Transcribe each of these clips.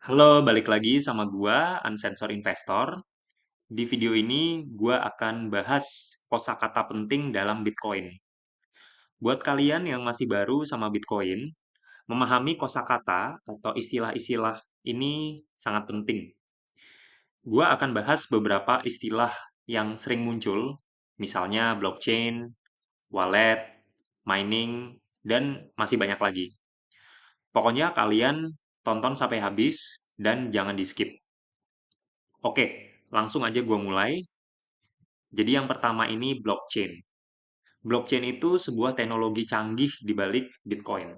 Halo, balik lagi sama gua, Unsensor Investor. Di video ini, gua akan bahas kosakata penting dalam Bitcoin. Buat kalian yang masih baru sama Bitcoin, memahami kosakata atau istilah-istilah ini sangat penting. Gua akan bahas beberapa istilah yang sering muncul, misalnya blockchain, wallet, mining, dan masih banyak lagi. Pokoknya kalian tonton sampai habis dan jangan di-skip. Oke, langsung aja gua mulai. Jadi yang pertama ini blockchain. Blockchain itu sebuah teknologi canggih di balik Bitcoin.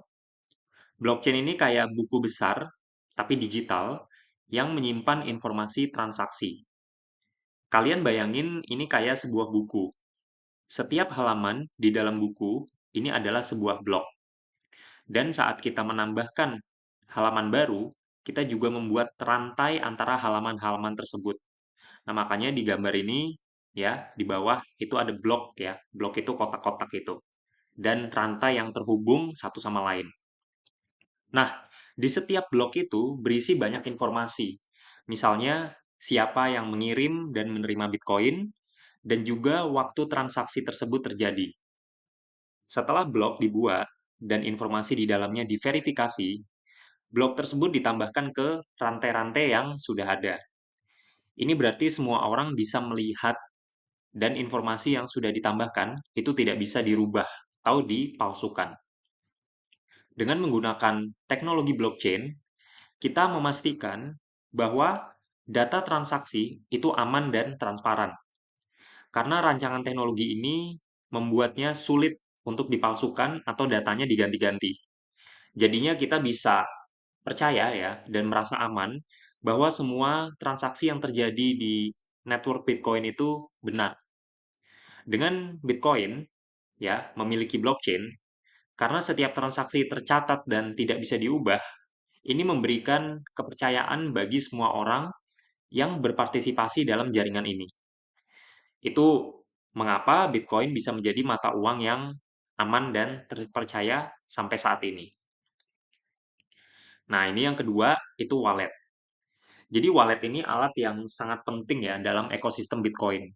Blockchain ini kayak buku besar, tapi digital, yang menyimpan informasi transaksi. Kalian bayangin ini kayak sebuah buku. Setiap halaman di dalam buku, ini adalah sebuah blok. Dan saat kita menambahkan halaman baru, kita juga membuat rantai antara halaman-halaman tersebut. Nah, makanya di gambar ini, ya, di bawah itu ada blok ya. Blok itu kotak-kotak itu. Dan rantai yang terhubung satu sama lain. Nah, di setiap blok itu berisi banyak informasi. Misalnya, siapa yang mengirim dan menerima Bitcoin, dan juga waktu transaksi tersebut terjadi. Setelah blok dibuat dan informasi di dalamnya diverifikasi, blok tersebut ditambahkan ke rantai-rantai yang sudah ada. Ini berarti semua orang bisa melihat dan informasi yang sudah ditambahkan itu tidak bisa dirubah atau dipalsukan. Dengan menggunakan teknologi blockchain, kita memastikan bahwa data transaksi itu aman dan transparan. Karena rancangan teknologi ini membuatnya sulit untuk dipalsukan atau datanya diganti-ganti. Jadinya kita bisa percaya ya dan merasa aman bahwa semua transaksi yang terjadi di network Bitcoin itu benar. Dengan Bitcoin ya memiliki blockchain, karena setiap transaksi tercatat dan tidak bisa diubah, ini memberikan kepercayaan bagi semua orang yang berpartisipasi dalam jaringan ini. Itu mengapa Bitcoin bisa menjadi mata uang yang aman dan terpercaya sampai saat ini. Nah, ini yang kedua, itu wallet. Jadi wallet ini alat yang sangat penting ya dalam ekosistem Bitcoin.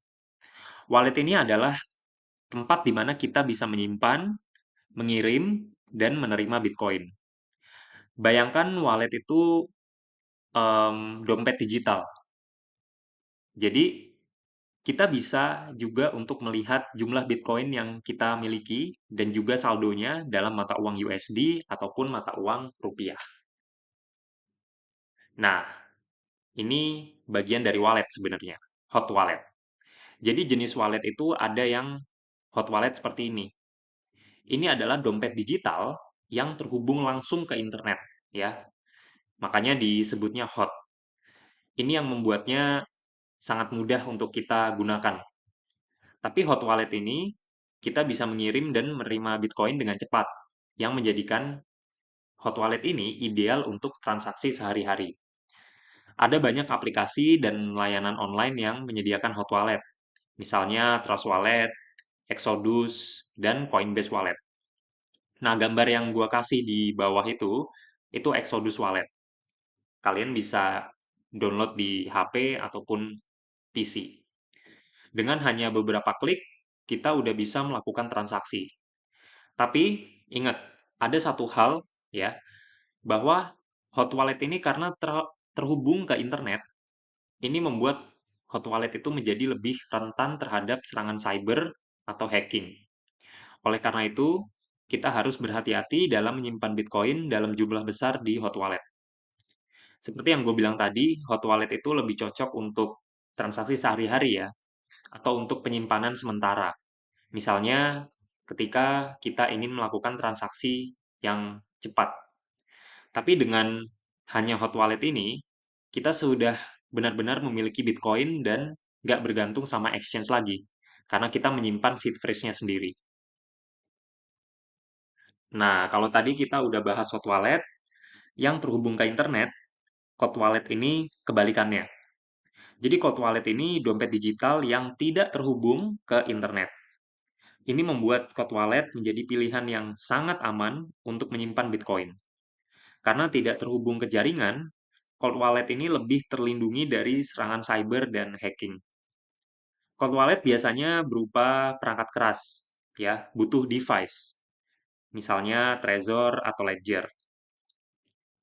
Wallet ini adalah tempat di mana kita bisa menyimpan, mengirim, dan menerima Bitcoin. Bayangkan wallet itu dompet digital. Jadi, kita bisa juga untuk melihat jumlah Bitcoin yang kita miliki dan juga saldonya dalam mata uang USD ataupun mata uang rupiah. Nah, ini bagian dari wallet sebenarnya, hot wallet. Jadi jenis wallet itu ada yang hot wallet seperti ini. Ini adalah dompet digital yang terhubung langsung ke internet, ya. Makanya disebutnya hot. Ini yang membuatnya sangat mudah untuk kita gunakan. Tapi hot wallet ini kita bisa mengirim dan menerima Bitcoin dengan cepat, yang menjadikan hot wallet ini ideal untuk transaksi sehari-hari. Ada banyak aplikasi dan layanan online yang menyediakan hot wallet, misalnya Trust Wallet, Exodus, dan Coinbase Wallet. Nah, gambar yang gua kasih di bawah itu Exodus Wallet. Kalian bisa download di HP ataupun PC. Dengan hanya beberapa klik, kita udah bisa melakukan transaksi. Tapi ingat, ada satu hal ya, bahwa hot wallet ini karena terhubung ke internet, ini membuat hot wallet itu menjadi lebih rentan terhadap serangan cyber atau hacking. Oleh karena itu, kita harus berhati-hati dalam menyimpan Bitcoin dalam jumlah besar di hot wallet. Seperti yang gue bilang tadi, hot wallet itu lebih cocok untuk transaksi sehari-hari ya, atau untuk penyimpanan sementara. Misalnya, ketika kita ingin melakukan transaksi yang cepat. Tapi dengan hanya hot wallet ini, kita sudah benar-benar memiliki Bitcoin dan nggak bergantung sama exchange lagi. Karena kita menyimpan seed phrase-nya sendiri. Nah, kalau tadi kita udah bahas hot wallet yang terhubung ke internet, hot wallet ini kebalikannya. Jadi hot wallet ini dompet digital yang tidak terhubung ke internet. Ini membuat hot wallet menjadi pilihan yang sangat aman untuk menyimpan Bitcoin. Karena tidak terhubung ke jaringan, Cold wallet ini lebih terlindungi dari serangan cyber dan hacking. Cold wallet biasanya berupa perangkat keras, ya, butuh device, misalnya Trezor atau Ledger.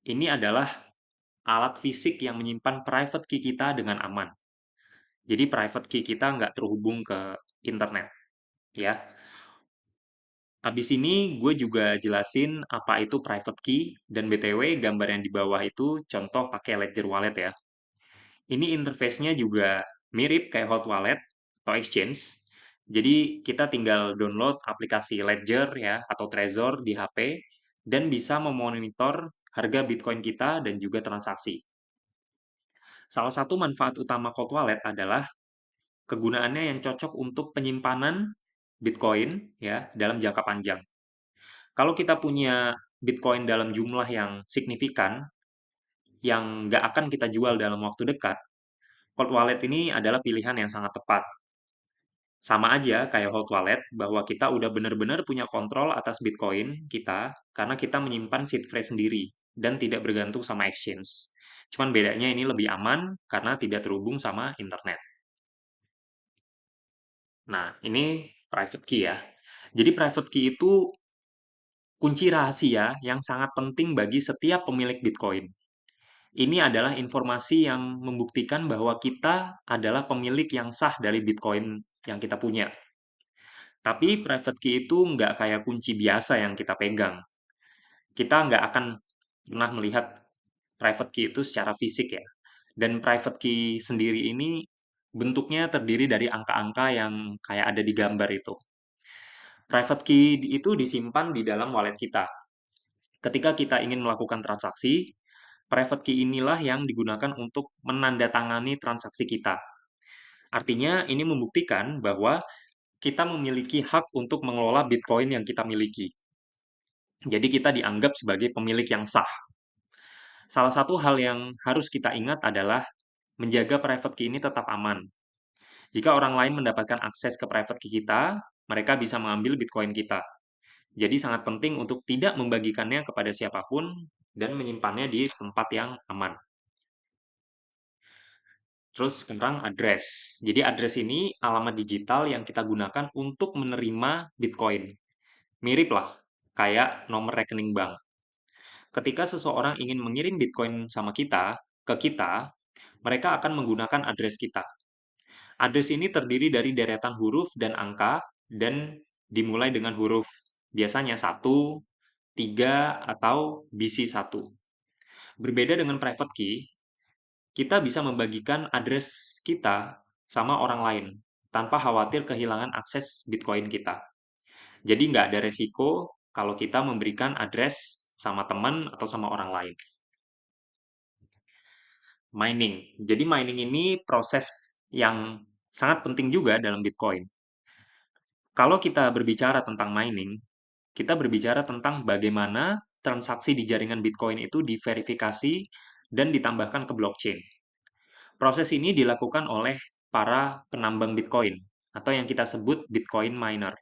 Ini adalah alat fisik yang menyimpan private key kita dengan aman. Jadi private key kita nggak terhubung ke internet, ya. Habis ini gue juga jelasin apa itu private key, dan BTW gambar yang di bawah itu contoh pakai Ledger Wallet ya. Ini interface-nya juga mirip kayak Hot Wallet atau Exchange. Jadi kita tinggal download aplikasi Ledger ya atau Trezor di HP dan bisa memonitor harga Bitcoin kita dan juga transaksi. Salah satu manfaat utama Cold Wallet adalah kegunaannya yang cocok untuk penyimpanan Bitcoin ya dalam jangka panjang. Kalau kita punya Bitcoin dalam jumlah yang signifikan, yang nggak akan kita jual dalam waktu dekat, Cold Wallet ini adalah pilihan yang sangat tepat. Sama aja kayak Hot Wallet, bahwa kita udah benar-benar punya kontrol atas Bitcoin kita, karena kita menyimpan seed phrase sendiri, dan tidak bergantung sama exchange. Cuman bedanya ini lebih aman, karena tidak terhubung sama internet. Nah, ini private key ya. Jadi private key itu kunci rahasia yang sangat penting bagi setiap pemilik Bitcoin. Ini adalah informasi yang membuktikan bahwa kita adalah pemilik yang sah dari Bitcoin yang kita punya. Tapi private key itu nggak kayak kunci biasa yang kita pegang. Kita nggak akan pernah melihat private key itu secara fisik ya. Dan private key sendiri ini bentuknya terdiri dari angka-angka yang kayak ada di gambar itu. Private key itu disimpan di dalam wallet kita. Ketika kita ingin melakukan transaksi, private key inilah yang digunakan untuk menandatangani transaksi kita. Artinya, ini membuktikan bahwa kita memiliki hak untuk mengelola Bitcoin yang kita miliki. Jadi kita dianggap sebagai pemilik yang sah. Salah satu hal yang harus kita ingat adalah menjaga private key ini tetap aman. Jika orang lain mendapatkan akses ke private key kita, mereka bisa mengambil Bitcoin kita. Jadi sangat penting untuk tidak membagikannya kepada siapapun dan menyimpannya di tempat yang aman. Terus sekarang address. Jadi address ini alamat digital yang kita gunakan untuk menerima Bitcoin. Mirip lah, kayak nomor rekening bank. Ketika seseorang ingin mengirim Bitcoin sama kita, ke kita, mereka akan menggunakan address kita. Address ini terdiri dari deretan huruf dan angka, dan dimulai dengan huruf biasanya 1, 3, atau BC1. Berbeda dengan private key, kita bisa membagikan address kita sama orang lain, tanpa khawatir kehilangan akses Bitcoin kita. Jadi nggak ada resiko kalau kita memberikan address sama teman atau sama orang lain. Mining. Jadi mining ini proses yang sangat penting juga dalam Bitcoin. Kalau kita berbicara tentang mining, kita berbicara tentang bagaimana transaksi di jaringan Bitcoin itu diverifikasi dan ditambahkan ke blockchain. Proses ini dilakukan oleh para penambang Bitcoin atau yang kita sebut Bitcoin miner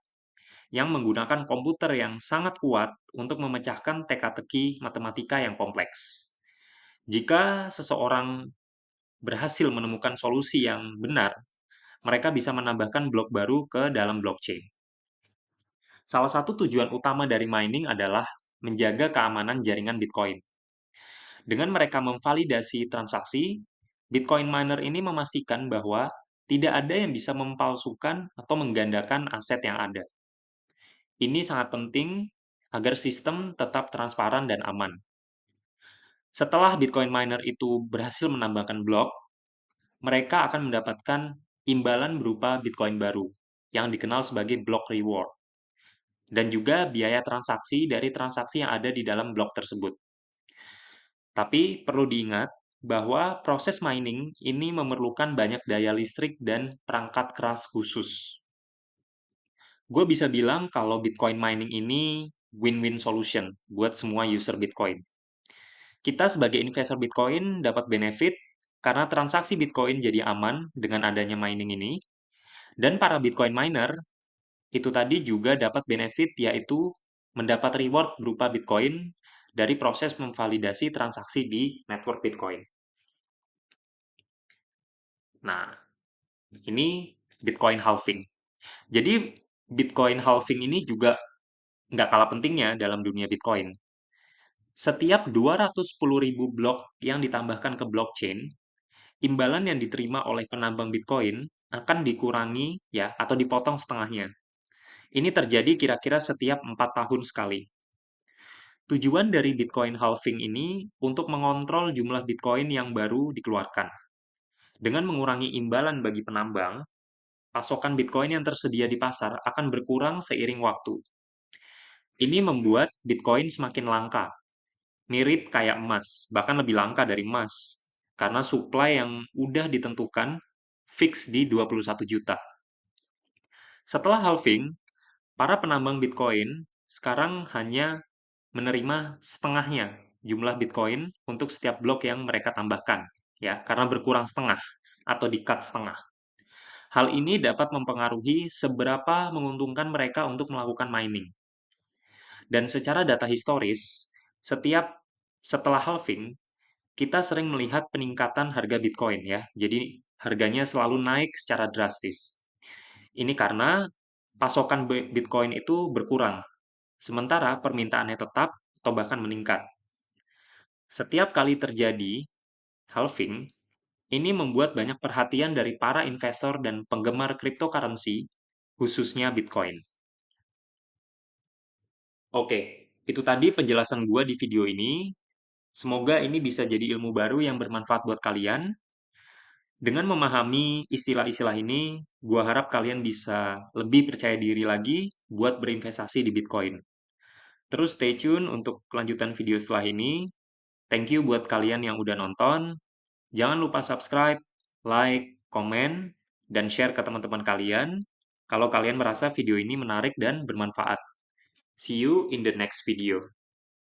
yang menggunakan komputer yang sangat kuat untuk memecahkan teka-teki matematika yang kompleks. Jika seseorang berhasil menemukan solusi yang benar, mereka bisa menambahkan blok baru ke dalam blockchain. Salah satu tujuan utama dari mining adalah menjaga keamanan jaringan Bitcoin. Dengan mereka memvalidasi transaksi, Bitcoin miner ini memastikan bahwa tidak ada yang bisa mempalsukan atau menggandakan aset yang ada. Ini sangat penting agar sistem tetap transparan dan aman. Setelah Bitcoin miner itu berhasil menambahkan blok, mereka akan mendapatkan imbalan berupa Bitcoin baru yang dikenal sebagai block reward dan juga biaya transaksi dari transaksi yang ada di dalam blok tersebut. Tapi perlu diingat bahwa proses mining ini memerlukan banyak daya listrik dan perangkat keras khusus. Gue bisa bilang kalau Bitcoin mining ini win-win solution buat semua user Bitcoin. Kita sebagai investor Bitcoin dapat benefit karena transaksi Bitcoin jadi aman dengan adanya mining ini, dan para Bitcoin miner itu tadi juga dapat benefit, yaitu mendapat reward berupa Bitcoin dari proses memvalidasi transaksi di network Bitcoin. Nah, ini Bitcoin halving. Jadi, Bitcoin halving ini juga nggak kalah pentingnya dalam dunia Bitcoin. Setiap 210.000 blok yang ditambahkan ke blockchain, imbalan yang diterima oleh penambang Bitcoin akan dikurangi ya atau dipotong setengahnya. Ini terjadi kira-kira setiap 4 tahun sekali. Tujuan dari Bitcoin halving ini untuk mengontrol jumlah Bitcoin yang baru dikeluarkan. Dengan mengurangi imbalan bagi penambang, pasokan Bitcoin yang tersedia di pasar akan berkurang seiring waktu. Ini membuat Bitcoin semakin langka, mirip kayak emas, bahkan lebih langka dari emas, karena supply yang udah ditentukan fix di 21 juta. Setelah halving, para penambang Bitcoin sekarang hanya menerima setengahnya jumlah Bitcoin untuk setiap blok yang mereka tambahkan, ya, karena berkurang setengah atau di-cut setengah. Hal ini dapat mempengaruhi seberapa menguntungkan mereka untuk melakukan mining. Dan secara data historis, setelah halving, kita sering melihat peningkatan harga Bitcoin ya. Jadi harganya selalu naik secara drastis. Ini karena pasokan Bitcoin itu berkurang, sementara permintaannya tetap atau bahkan meningkat. Setiap kali terjadi halving, ini membuat banyak perhatian dari para investor dan penggemar cryptocurrency, khususnya Bitcoin. Oke, itu tadi penjelasan gua di video ini. Semoga ini bisa jadi ilmu baru yang bermanfaat buat kalian. Dengan memahami istilah-istilah ini, gua harap kalian bisa lebih percaya diri lagi buat berinvestasi di Bitcoin. Terus stay tune untuk kelanjutan video setelah ini. Thank you buat kalian yang udah nonton. Jangan lupa subscribe, like, komen, dan share ke teman-teman kalian kalau kalian merasa video ini menarik dan bermanfaat. See you in the next video.